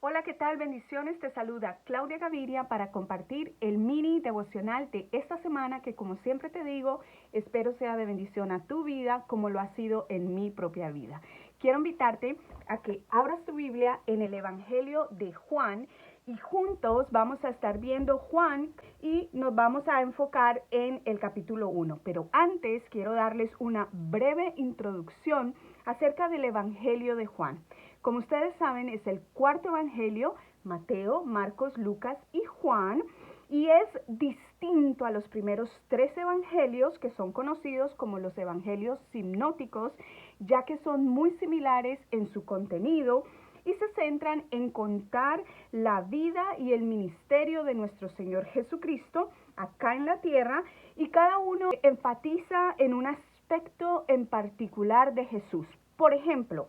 Hola, ¿qué tal? Bendiciones, te saluda Claudia Gaviria para compartir el mini devocional de esta semana que, como siempre te digo, espero sea de bendición a tu vida como lo ha sido en mi propia vida. Quiero invitarte a que abras tu Biblia en el Evangelio de Juan y juntos vamos a estar viendo Juan y nos vamos a enfocar en el capítulo 1. Pero antes quiero darles una breve introducción acerca del Evangelio de Juan. Como ustedes saben, es el cuarto evangelio: Mateo, Marcos, Lucas y Juan, y es distinto a los primeros tres evangelios que son conocidos como los evangelios sinópticos, ya que son muy similares en su contenido y se centran en contar la vida y el ministerio de nuestro Señor Jesucristo acá en la tierra, y cada uno enfatiza en un aspecto en particular de Jesús. Por ejemplo,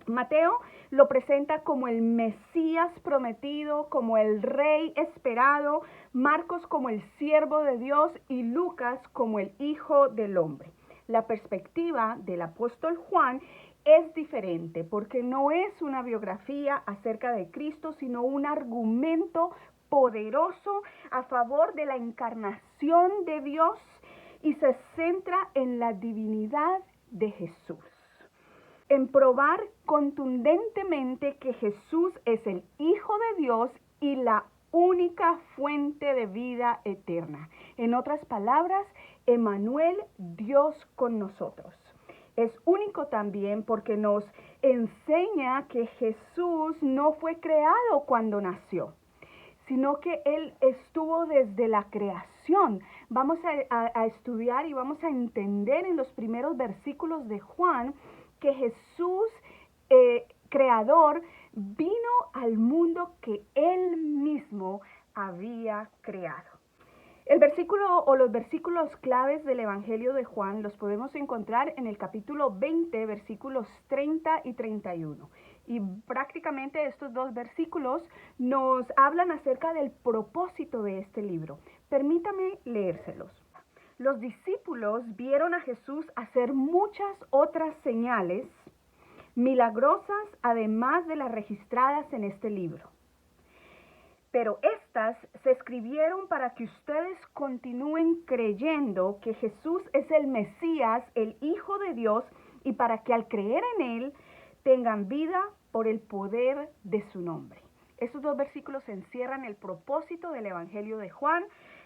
Mateo lo presenta como el Mesías prometido, como el Rey esperado, Marcos como el siervo de Dios y Lucas como el Hijo del Hombre. La perspectiva del apóstol Juan es diferente porque no es una biografía acerca de Cristo, sino un argumento poderoso a favor de la encarnación de Dios y se centra en la divinidad de Jesús, en probar contundentemente que Jesús es el Hijo de Dios y la única fuente de vida eterna. En otras palabras, Emmanuel, Dios con nosotros. Es único también porque nos enseña que Jesús no fue creado cuando nació, sino que Él estuvo desde la creación. Vamos a estudiar y vamos a entender en los primeros versículos de Juan que Jesús, creador, vino al mundo que Él mismo había creado. El versículo o los versículos claves del Evangelio de Juan los podemos encontrar en el capítulo 20, versículos 30 y 31. Y prácticamente estos dos versículos nos hablan acerca del propósito de este libro. Permítame leérselos. Los discípulos vieron a Jesús hacer muchas otras señales milagrosas, además de las registradas en este libro. Pero estas se escribieron para que ustedes continúen creyendo que Jesús es el Mesías, el Hijo de Dios, y para que al creer en Él tengan vida por el poder de su nombre. Estos dos versículos encierran el propósito del Evangelio de Juan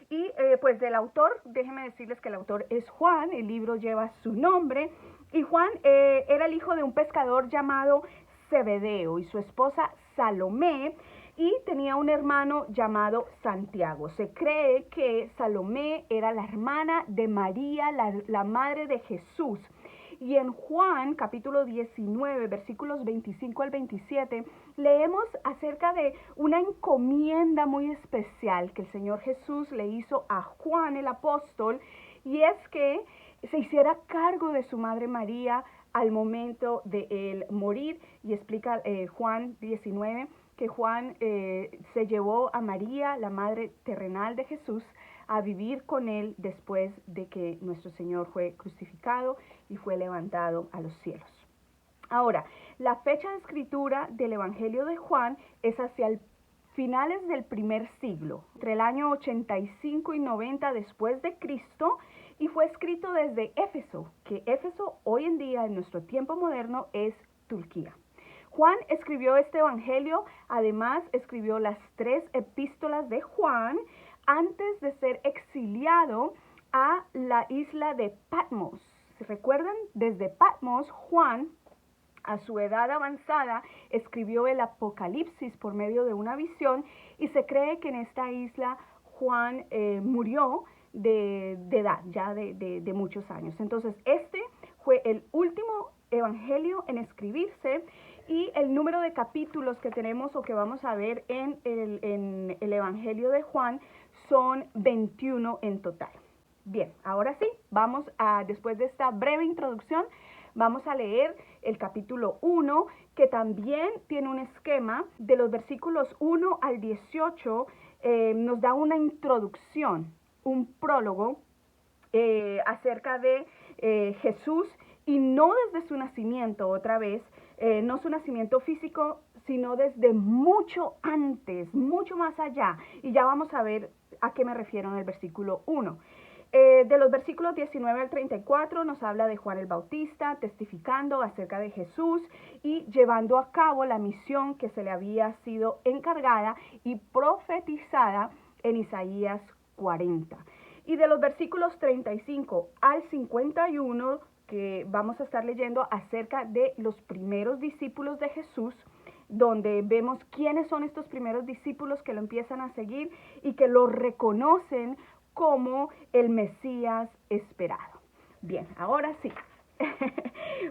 y pues del autor. Déjenme decirles que el autor es Juan, el libro lleva su nombre, y Juan era el hijo de un pescador llamado Zebedeo y su esposa Salomé, y tenía un hermano llamado Santiago. Se cree que Salomé era la hermana de María, la madre de Jesús. Y en Juan capítulo 19, versículos 25 al 27, leemos acerca de una encomienda muy especial que el Señor Jesús le hizo a Juan el apóstol, y es que se hiciera cargo de su madre María al momento de él morir. Y explica Juan 19 que Juan se llevó a María, la madre terrenal de Jesús, a vivir con él después de que nuestro Señor fue crucificado y fue levantado a los cielos. Ahora, la fecha de escritura del Evangelio de Juan es hacia el finales del primer siglo, entre el año 85 y 90 después de Cristo, y fue escrito desde Éfeso, que Éfeso hoy en día en nuestro tiempo moderno es Turquía. Juan escribió este evangelio, además escribió las 3 epístolas de Juan antes de ser exiliado a la isla de Patmos. ¿Se recuerdan? Desde Patmos, Juan, a su edad avanzada, escribió el Apocalipsis por medio de una visión, y se cree que en esta isla Juan murió de edad, ya de muchos años. Entonces, este fue el último evangelio en escribirse, y el número de capítulos que tenemos o que vamos a ver en el Evangelio de Juan son 21 en total. Bien, ahora sí, después de esta breve introducción, vamos a leer el capítulo 1, que también tiene un esquema. De los versículos 1 al 18 nos da una introducción, un prólogo acerca de Jesús, y no desde su nacimiento, otra vez, no su nacimiento físico, sino desde mucho antes, mucho más allá. Y ya vamos a ver a qué me refiero en el versículo 1. De los versículos 19 al 34 nos habla de Juan el Bautista testificando acerca de Jesús y llevando a cabo la misión que se le había sido encargada y profetizada en Isaías 40. Y de los versículos 35 al 51 que vamos a estar leyendo acerca de los primeros discípulos de Jesús, donde vemos quiénes son estos primeros discípulos que lo empiezan a seguir y que lo reconocen como el Mesías esperado. Bien, ahora sí.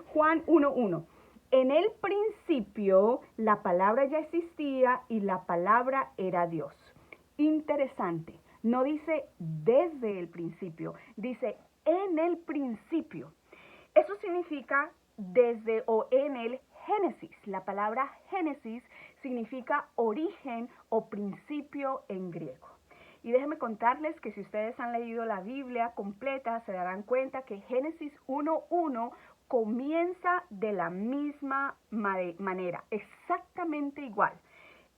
Juan 1:1. En el principio la palabra ya existía y la palabra era Dios. Interesante. No dice desde el principio, dice en el principio. Eso significa desde o en el Génesis. La palabra Génesis significa origen o principio en griego. Y déjenme contarles que si ustedes han leído la Biblia completa, se darán cuenta que Génesis 1:1 comienza de la misma manera, exactamente igual.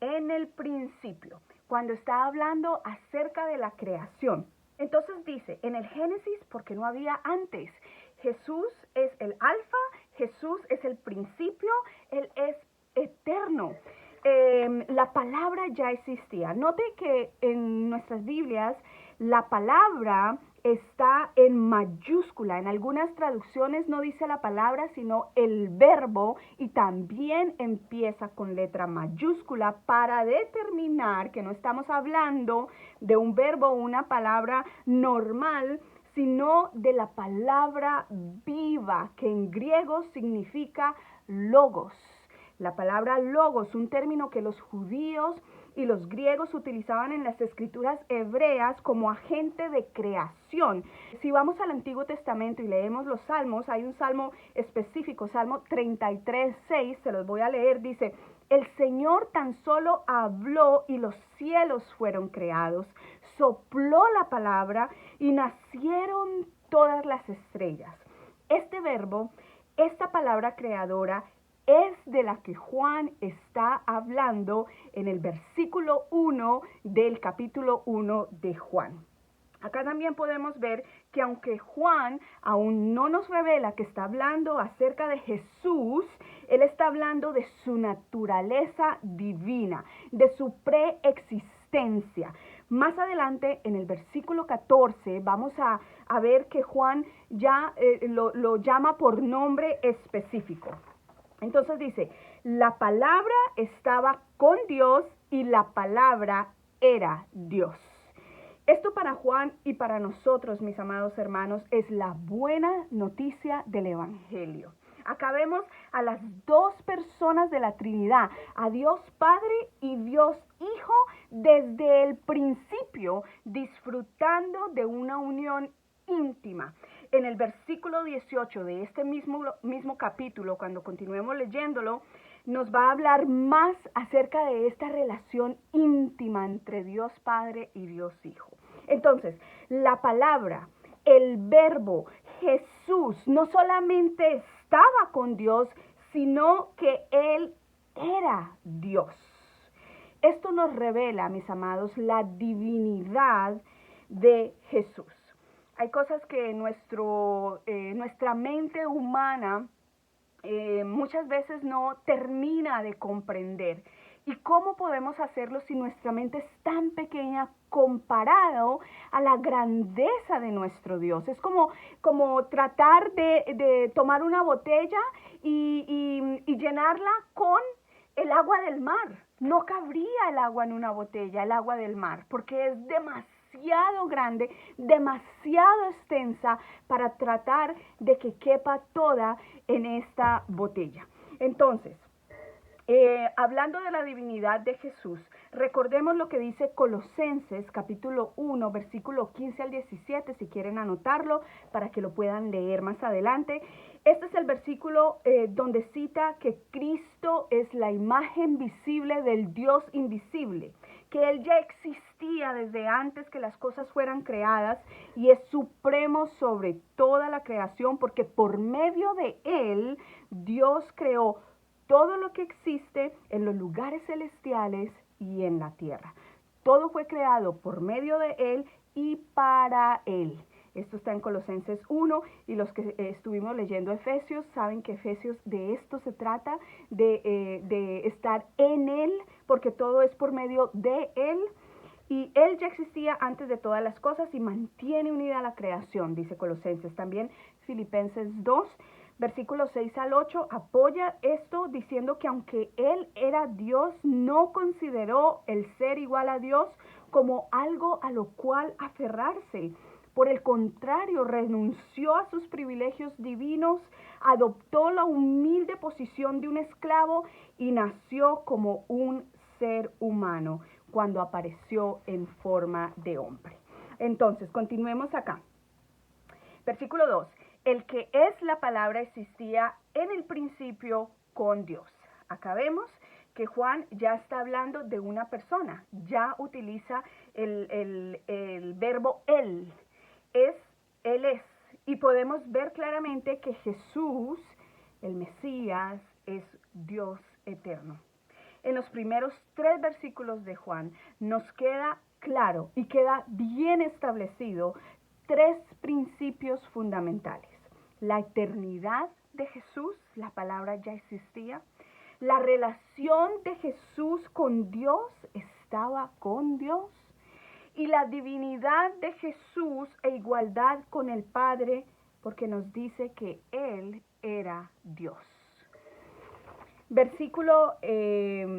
En el principio, cuando está hablando acerca de la creación. Entonces dice, en el Génesis, porque no había antes. Jesús es el alfa, Jesús es el principio, Él es eterno. La palabra ya existía. Note que en nuestras Biblias la palabra está en mayúscula. En algunas traducciones no dice la palabra, sino el verbo, y también empieza con letra mayúscula para determinar que no estamos hablando de un verbo o una palabra normal, sino de la palabra viva, que en griego significa logos. La palabra logos, un término que los judíos y los griegos utilizaban en las escrituras hebreas como agente de creación. Si vamos al Antiguo Testamento y leemos los salmos, hay un salmo específico, Salmo 33:6, se los voy a leer, dice: el Señor tan solo habló y los cielos fueron creados, sopló la palabra y nacieron todas las estrellas. Este verbo, esta palabra creadora, es de la que Juan está hablando en el versículo 1 del capítulo 1 de Juan. Acá también podemos ver que aunque Juan aún no nos revela que está hablando acerca de Jesús, él está hablando de su naturaleza divina, de su preexistencia. Más adelante, en el versículo 14, vamos a ver que Juan ya lo llama por nombre específico. Entonces dice, la palabra estaba con Dios y la palabra era Dios. Esto para Juan y para nosotros, mis amados hermanos, es la buena noticia del Evangelio. Acá vemos a las dos personas de la Trinidad, a Dios Padre y Dios Hijo, desde el principio, disfrutando de una unión íntima. En el versículo 18 de este mismo capítulo, cuando continuemos leyéndolo, nos va a hablar más acerca de esta relación íntima entre Dios Padre y Dios Hijo. Entonces, la palabra, el verbo, Jesús, no solamente estaba con Dios, sino que Él era Dios. Esto nos revela, mis amados, la divinidad de Jesús. Hay cosas que nuestra mente humana muchas veces no termina de comprender. ¿Y cómo podemos hacerlo si nuestra mente es tan pequeña comparado a la grandeza de nuestro Dios? Es como tratar de tomar una botella y llenarla con el agua del mar. No cabría el agua en una botella, el agua del mar, porque es demasiado grande, demasiado extensa para tratar de que quepa toda en esta botella. Entonces, hablando de la divinidad de Jesús, recordemos lo que dice Colosenses capítulo 1, versículo 15 al 17, si quieren anotarlo para que lo puedan leer más adelante. Este es el versículo donde cita que Cristo es la imagen visible del Dios invisible, que Él ya existía desde antes que las cosas fueran creadas y es supremo sobre toda la creación, porque por medio de Él Dios creó todo lo que existe en los lugares celestiales y en la tierra. Todo fue creado por medio de Él y para Él. Esto está en Colosenses 1 y los que estuvimos leyendo Efesios saben que Efesios de esto se trata, de estar en Él, porque todo es por medio de Él. Y Él ya existía antes de todas las cosas y mantiene unida la creación, dice Colosenses. También Filipenses 2, versículos 6 al 8, apoya esto diciendo que aunque Él era Dios, no consideró el ser igual a Dios como algo a lo cual aferrarse. Por el contrario, renunció a sus privilegios divinos, adoptó la humilde posición de un esclavo y nació como un ser humano cuando apareció en forma de hombre. Entonces, continuemos acá. Versículo 2. El que es la palabra existía en el principio con Dios. Acá vemos que Juan ya está hablando de una persona, ya utiliza el verbo él. Él es. Y podemos ver claramente que Jesús, el Mesías, es Dios eterno. En los primeros 3 versículos de Juan nos queda claro y queda bien establecido 3 principios fundamentales. La eternidad de Jesús, la palabra ya existía. La relación de Jesús con Dios, estaba con Dios. Y la divinidad de Jesús e igualdad con el Padre, porque nos dice que Él era Dios. Versículo 3.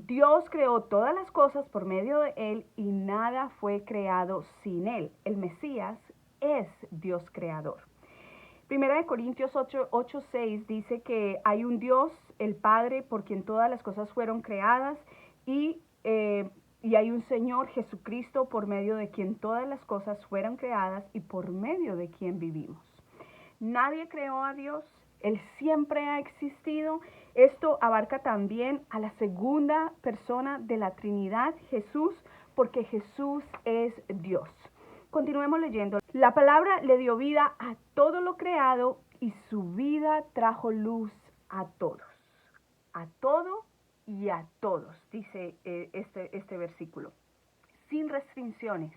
Dios creó todas las cosas por medio de Él y nada fue creado sin Él. El Mesías es Dios creador. Primera de Corintios 8:6 dice que hay un Dios, el Padre, por quien todas las cosas fueron creadas y hay un Señor Jesucristo por medio de quien todas las cosas fueron creadas y por medio de quien vivimos. Nadie creó a Dios, Él siempre ha existido. Esto abarca también a la segunda persona de la Trinidad, Jesús, porque Jesús es Dios. Continuemos leyendo. La palabra le dio vida a todo lo creado y su vida trajo luz a todos. A todo y a todos, dice este versículo. Sin restricciones,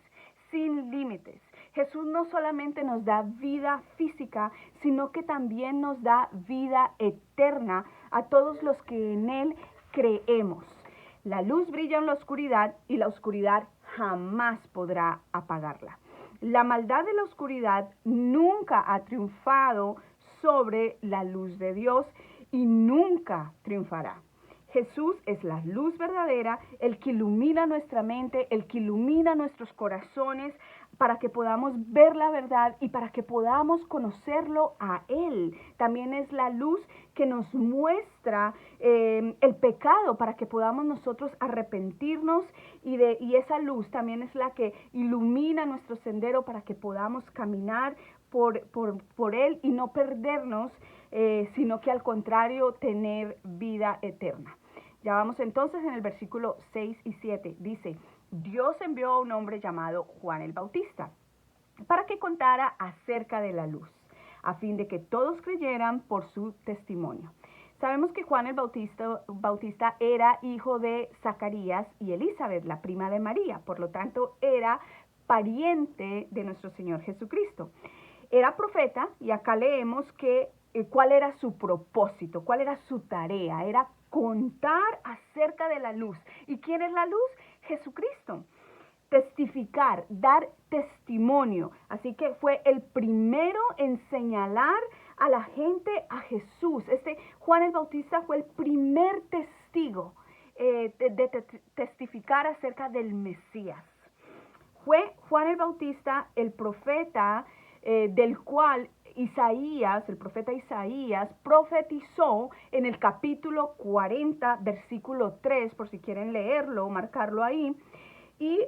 sin límites. Jesús no solamente nos da vida física, sino que también nos da vida eterna a todos los que en Él creemos. La luz brilla en la oscuridad y la oscuridad jamás podrá apagarla. La maldad de la oscuridad nunca ha triunfado sobre la luz de Dios y nunca triunfará. Jesús es la luz verdadera, el que ilumina nuestra mente, el que ilumina nuestros corazones para que podamos ver la verdad y para que podamos conocerlo a Él. También es la luz que nos muestra el pecado para que podamos nosotros arrepentirnos y esa luz también es la que ilumina nuestro sendero para que podamos caminar por Él y no perdernos, sino que al contrario tener vida eterna. Ya vamos entonces en el versículo 6 y 7. Dice, Dios envió a un hombre llamado Juan el Bautista para que contara acerca de la luz, a fin de que todos creyeran por su testimonio. Sabemos que Juan el Bautista era hijo de Zacarías y Elizabeth, la prima de María, por lo tanto era pariente de nuestro Señor Jesucristo. Era profeta y acá leemos que cuál era su propósito, cuál era su tarea, era contar acerca de la luz. ¿Y quién es la luz? Jesucristo. Testificar, dar testimonio. Así que fue el primero en señalar a la gente a Jesús. Juan el Bautista fue el primer testigo de testificar acerca del Mesías. Fue Juan el Bautista el profeta del cual Isaías, el profeta Isaías, profetizó en el capítulo 40, versículo 3, por si quieren leerlo, marcarlo ahí. Y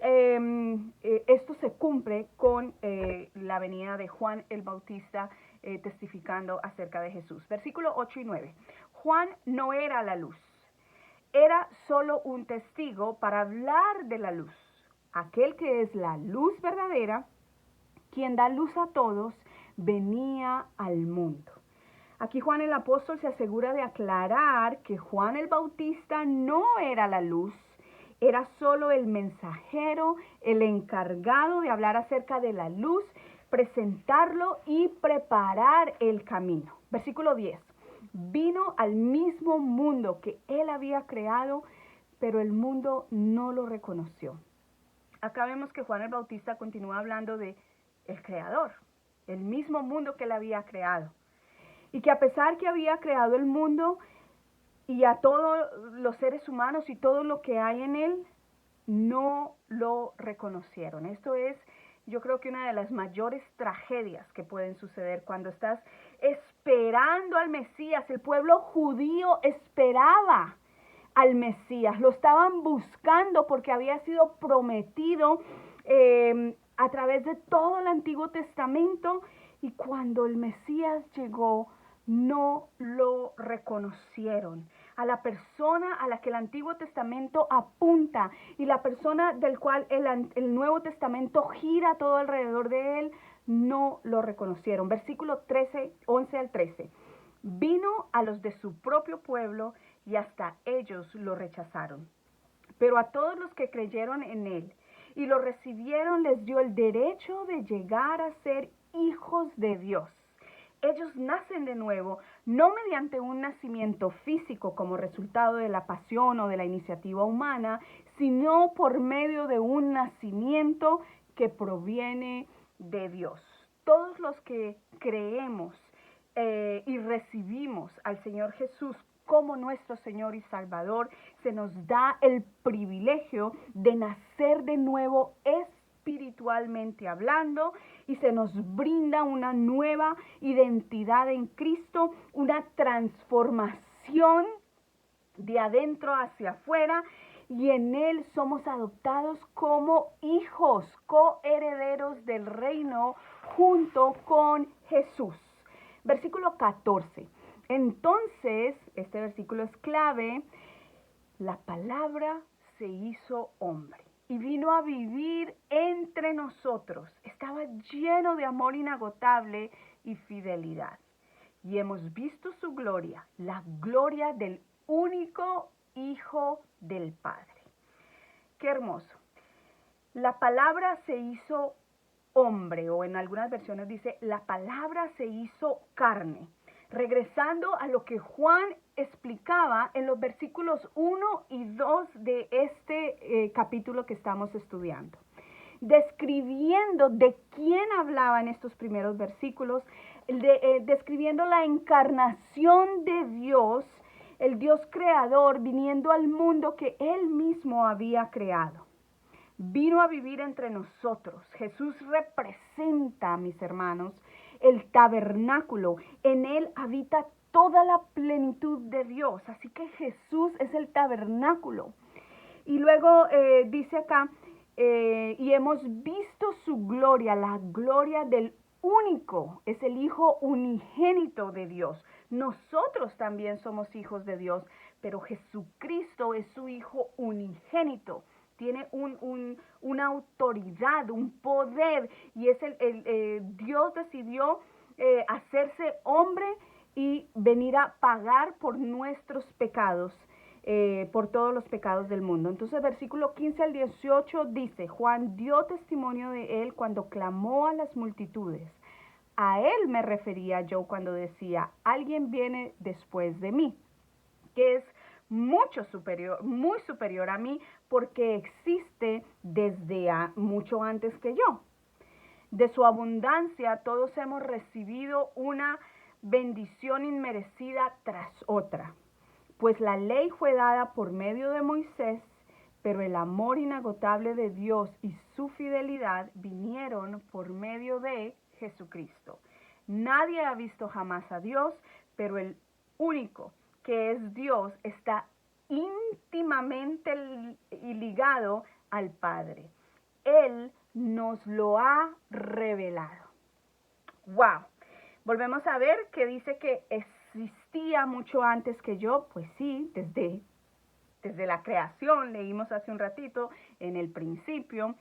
esto se cumple con la venida de Juan el Bautista testificando acerca de Jesús. Versículo 8 y 9. Juan no era la luz, era solo un testigo para hablar de la luz. Aquel que es la luz verdadera, quien da luz a todos, venía al mundo. Aquí Juan el apóstol se asegura de aclarar que Juan el Bautista no era la luz, era solo el mensajero, el encargado de hablar acerca de la luz, presentarlo y preparar el camino. Versículo 10. Vino al mismo mundo que él había creado, pero el mundo no lo reconoció. Acá vemos que Juan el Bautista continúa hablando de el creador, el mismo mundo que él había creado. Y que a pesar que había creado el mundo y a todos los seres humanos y todo lo que hay en él, no lo reconocieron. Esto es, yo creo que una de las mayores tragedias que pueden suceder cuando estás esperando al Mesías. El pueblo judío esperaba al Mesías, lo estaban buscando porque había sido prometido a través de todo el Antiguo Testamento, y cuando el Mesías llegó, no lo reconocieron. A la persona a la que el Antiguo Testamento apunta y la persona del cual el Nuevo Testamento gira todo alrededor de él, no lo reconocieron. Versículo 13, 11 al 13. Vino a los de su propio pueblo y hasta ellos lo rechazaron. Pero a todos los que creyeron en él y lo recibieron, les dio el derecho de llegar a ser hijos de Dios. Ellos nacen de nuevo, no mediante un nacimiento físico como resultado de la pasión o de la iniciativa humana, sino por medio de un nacimiento que proviene de Dios. Todos los que creemos y recibimos al Señor Jesús como nuestro Señor y Salvador, se nos da el privilegio de nacer de nuevo espiritualmente hablando, y se nos brinda una nueva identidad en Cristo, una transformación de adentro hacia afuera, y en Él somos adoptados como hijos, coherederos del reino junto con Jesús. Versículo 14. Entonces, este versículo es clave, la palabra se hizo hombre y vino a vivir entre nosotros. Estaba lleno de amor inagotable y fidelidad. Y hemos visto su gloria, la gloria del único Hijo del Padre. Qué hermoso. La palabra se hizo hombre, o en algunas versiones dice, la palabra se hizo carne. Regresando a lo que Juan explicaba en los versículos 1 y 2 de este capítulo que estamos estudiando. Describiendo de quién hablaba en estos primeros versículos, describiendo la encarnación de Dios, el Dios creador viniendo al mundo que Él mismo había creado. Vino a vivir entre nosotros. Jesús representa, mis hermanos, el tabernáculo. En Él habita toda la plenitud de Dios. Así que Jesús es el tabernáculo. Y luego dice acá, y hemos visto su gloria, la gloria del único, es el Hijo unigénito de Dios. Nosotros también somos hijos de Dios, pero Jesucristo es su Hijo unigénito. Tiene una autoridad, un poder, y es Dios decidió hacerse hombre y venir a pagar por nuestros pecados, por todos los pecados del mundo. Entonces, versículo 15 al 18 dice, Juan dio testimonio de él cuando clamó a las multitudes. A él me refería yo cuando decía, alguien viene después de mí, que es mucho superior, muy superior a mí, porque existe desde mucho antes que yo. De su abundancia todos hemos recibido una bendición inmerecida tras otra. Pues la ley fue dada por medio de Moisés, pero el amor inagotable de Dios y su fidelidad vinieron por medio de Jesucristo. Nadie ha visto jamás a Dios, pero el único que es Dios está íntimamente ligado al Padre. Él nos lo ha revelado. ¡Wow! Volvemos a ver que dice que existía mucho antes que yo. Pues sí, desde la creación, leímos hace un ratito, en el principio.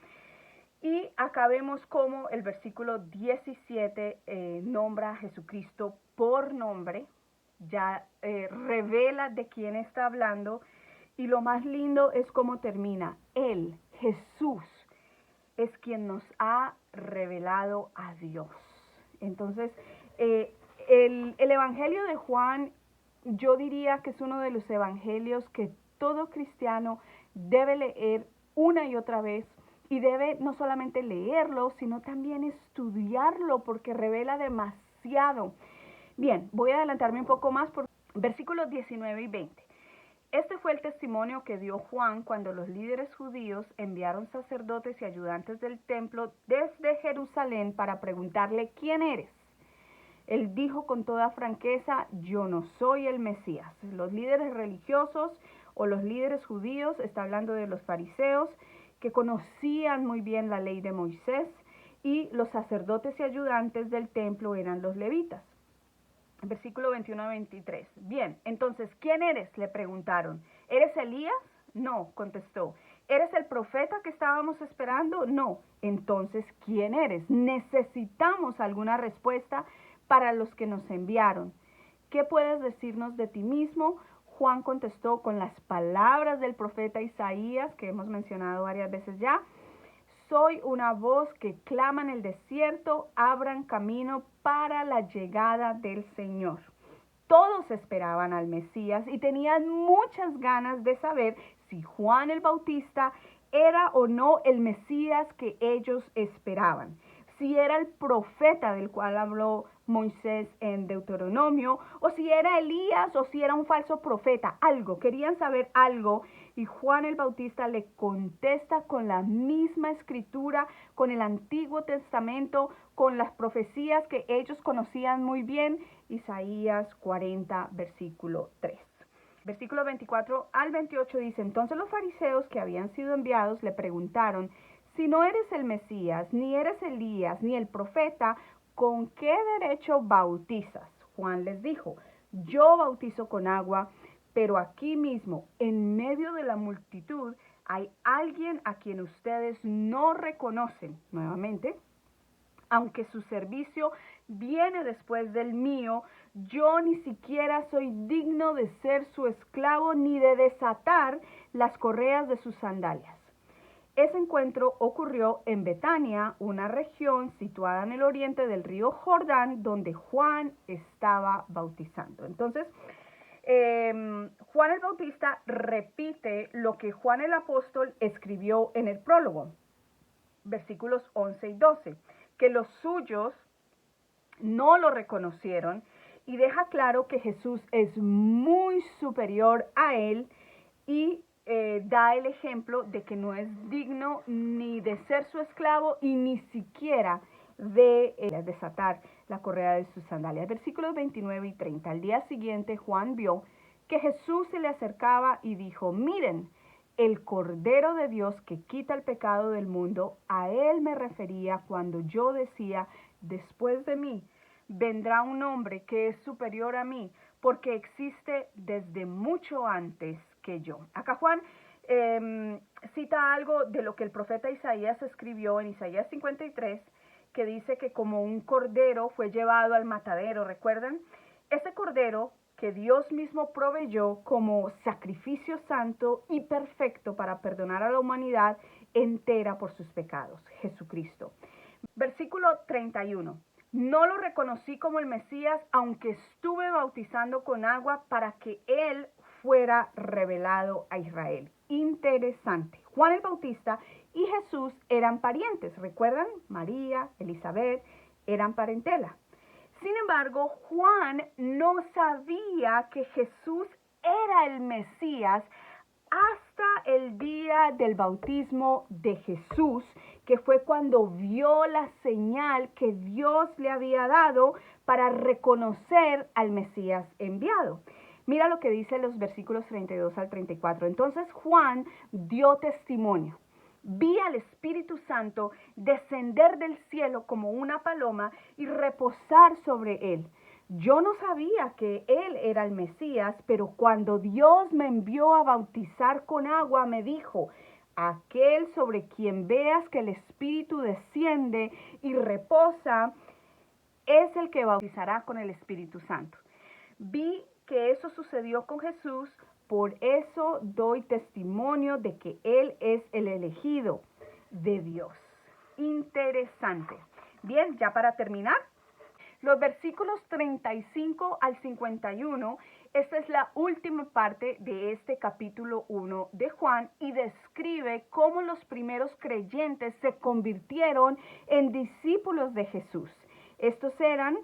Y acá vemos cómo el versículo 17 nombra a Jesucristo por nombre, ya revela de quién está hablando. Y lo más lindo es cómo termina. Él, Jesús, es quien nos ha revelado a Dios. Entonces, el Evangelio de Juan, yo diría que es uno de los evangelios que todo cristiano debe leer una y otra vez, y debe no solamente leerlo, sino también estudiarlo, porque revela demasiado. Bien, voy a adelantarme un poco más por versículos 19 y 20. Este fue el testimonio que dio Juan cuando los líderes judíos enviaron sacerdotes y ayudantes del templo desde Jerusalén para preguntarle: ¿quién eres? Él dijo con toda franqueza: yo no soy el Mesías. Los líderes religiosos o los líderes judíos, está hablando de los fariseos, que conocían muy bien la ley de Moisés, y los sacerdotes y ayudantes del templo eran los levitas. Versículo 21 a 23. Bien, entonces, ¿quién eres?, le preguntaron. ¿Eres Elías? No, contestó. ¿Eres el profeta que estábamos esperando? No. Entonces, ¿quién eres? Necesitamos alguna respuesta para los que nos enviaron. ¿Qué puedes decirnos de ti mismo? Juan contestó con las palabras del profeta Isaías, que hemos mencionado varias veces ya. Soy una voz que clama en el desierto, abran camino para la llegada del Señor. Todos esperaban al Mesías y tenían muchas ganas de saber si Juan el Bautista era o no el Mesías que ellos esperaban, si era el profeta del cual habló Moisés en Deuteronomio, o si era Elías, o si era un falso profeta. Algo, querían saber algo, y Juan el Bautista le contesta con la misma escritura, con el Antiguo Testamento, con las profecías que ellos conocían muy bien. Isaías 40, versículo 3. Versículo 24 al 28 dice: entonces los fariseos que habían sido enviados le preguntaron: si no eres el Mesías, ni eres Elías, ni el profeta, ¿con qué derecho bautizas? Juan les dijo: yo bautizo con agua, pero aquí mismo, en medio de la multitud, hay alguien a quien ustedes no reconocen. Nuevamente, aunque su servicio viene después del mío, yo ni siquiera soy digno de ser su esclavo ni de desatar las correas de sus sandalias. Ese encuentro ocurrió en Betania, una región situada en el oriente del río Jordán, donde Juan estaba bautizando. Entonces, Juan el Bautista repite lo que Juan el Apóstol escribió en el prólogo, versículos 11 y 12, que los suyos no lo reconocieron, y deja claro que Jesús es muy superior a él, y da el ejemplo de que no es digno ni de ser su esclavo y ni siquiera de desatar la correa de sus sandalias. Versículos 29 y 30. Al día siguiente Juan vio que Jesús se le acercaba y dijo: miren, el Cordero de Dios que quita el pecado del mundo. A él me refería cuando yo decía: después de mí vendrá un hombre que es superior a mí, porque existe desde mucho antes que yo. Acá Juan cita algo de lo que el profeta Isaías escribió en Isaías 53, que dice que como un cordero fue llevado al matadero. ¿Recuerdan? Ese cordero que Dios mismo proveyó como sacrificio santo y perfecto para perdonar a la humanidad entera por sus pecados, Jesucristo. Versículo 31. No lo reconocí como el Mesías, aunque estuve bautizando con agua para que él fuera revelado a Israel. Interesante. Juan el Bautista y Jesús eran parientes, ¿recuerdan? María, Elizabeth, eran parentela. Sin embargo, Juan no sabía que Jesús era el Mesías hasta el día del bautismo de Jesús, que fue cuando vio la señal que Dios le había dado para reconocer al Mesías enviado. Mira lo que dice los versículos 32 al 34. Entonces Juan dio testimonio: vi al Espíritu Santo descender del cielo como una paloma y reposar sobre él. Yo no sabía que él era el Mesías, pero cuando Dios me envió a bautizar con agua, me dijo: aquel sobre quien veas que el Espíritu desciende y reposa, es el que bautizará con el Espíritu Santo. Vi que eso sucedió con Jesús, por eso doy testimonio de que Él es el elegido de Dios. Interesante. Bien, ya para terminar, los versículos 35 al 51, esta es la última parte de este capítulo 1 de Juan y describe cómo los primeros creyentes se convirtieron en discípulos de Jesús. Estos eran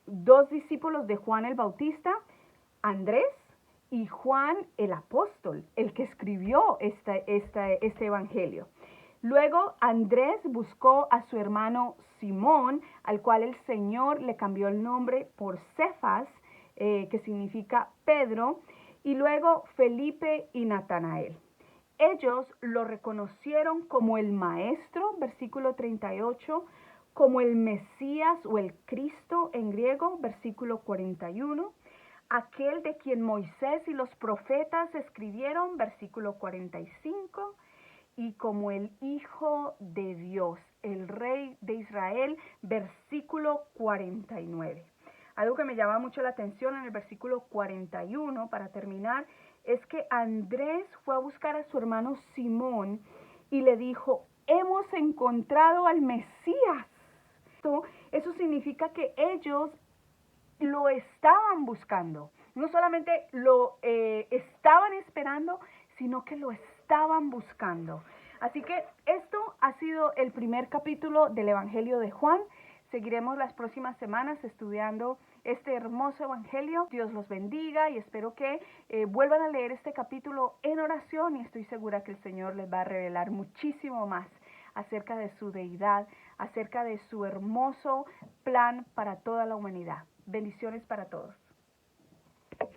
dos discípulos de Juan el Bautista, Andrés y Juan el apóstol, el que escribió este evangelio. Luego Andrés buscó a su hermano Simón, al cual el Señor le cambió el nombre por Cefas, que significa Pedro, y luego Felipe y Natanael. Ellos lo reconocieron como el Maestro, versículo 38, como el Mesías o el Cristo en griego, versículo 41, aquel de quien Moisés y los profetas escribieron, versículo 45, y como el Hijo de Dios, el Rey de Israel, versículo 49. Algo que me llama mucho la atención en el versículo 41, para terminar, es que Andrés fue a buscar a su hermano Simón y le dijo, hemos encontrado al Mesías. Eso significa que ellos lo estaban buscando. No solamente lo estaban esperando, sino que lo estaban buscando. Así que esto ha sido el primer capítulo del Evangelio de Juan. Seguiremos las próximas semanas estudiando este hermoso evangelio. Dios los bendiga y espero que vuelvan a leer este capítulo en oración y estoy segura que el Señor les va a revelar muchísimo más acerca de su deidad, acerca de su hermoso plan para toda la humanidad. Bendiciones para todos.